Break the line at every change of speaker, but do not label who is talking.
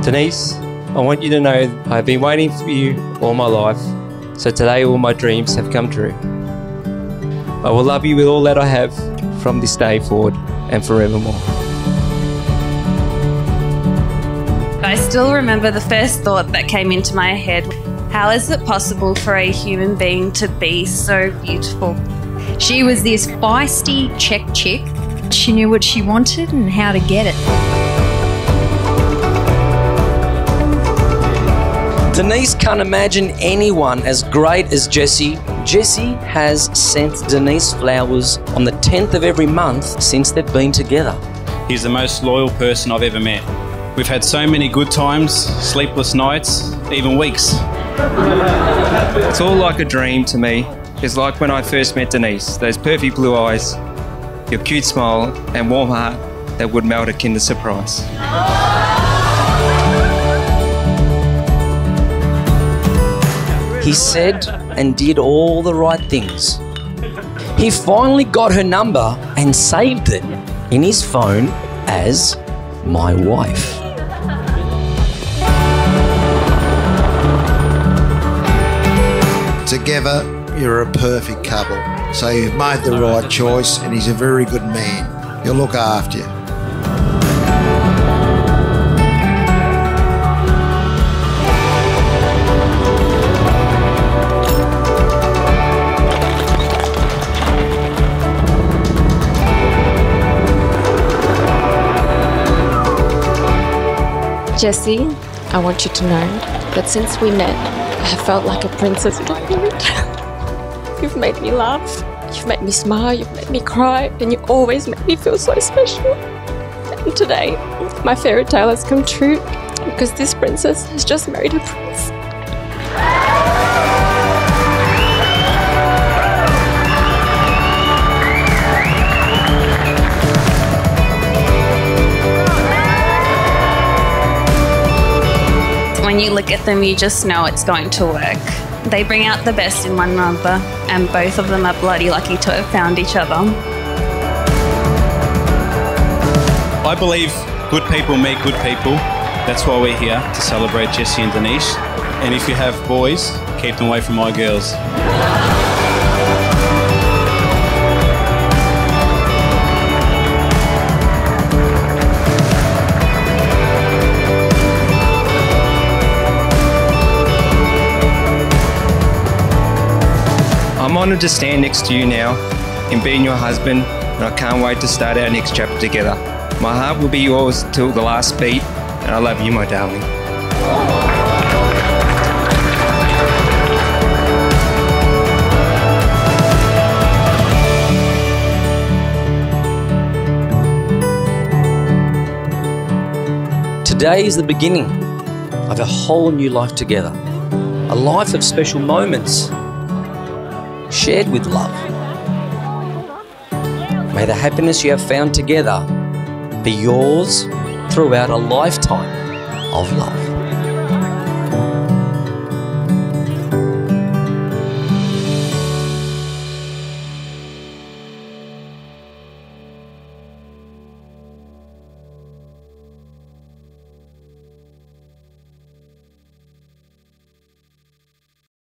Denise, I want you to know I've been waiting for you all my life, so today all my dreams have come true. I will love you with all that I have from this day forward and forevermore.
I still remember the first thought that came into my head. How is it possible for a human being to be so beautiful?
She was this feisty Czech chick. She knew what she wanted and how to get it.
Denise can't imagine anyone as great as Jessie. Jessie has sent Denise flowers on the 10th of every month since they've been together.
He's the most loyal person I've ever met. We've had so many good times, sleepless nights, even weeks.
It's all like a dream to me. It's like when I first met Denise, those perfect blue eyes, your cute smile and warm heart that would melt a Kinder Surprise.
He said and did all the right things. He finally got her number and saved it in his phone as my wife.
Together, you're a perfect couple. So you've made the right choice and he's a very good man. He'll look after you.
Jessie, I want you to know that since we met, I have felt like a princess in my world. You've made me laugh, you've made me smile, you've made me cry, and you always make me feel so special. And today, my fairy tale has come true because this princess has just married a prince.
When you look at them, you just know it's going to work. They bring out the best in one another, and both of them are bloody lucky to have found each other.
I believe good people meet good people. That's why we're here, to celebrate Jessie and Denise. And if you have boys, keep them away from my girls.
I'm honoured to stand next to you now in being your husband, and I can't wait to start our next chapter together. My heart will be yours till the last beat, and I love you, my darling.
Today is the beginning of a whole new life together. A life of special moments shared with love. May the happiness you have found together be yours throughout a lifetime of love.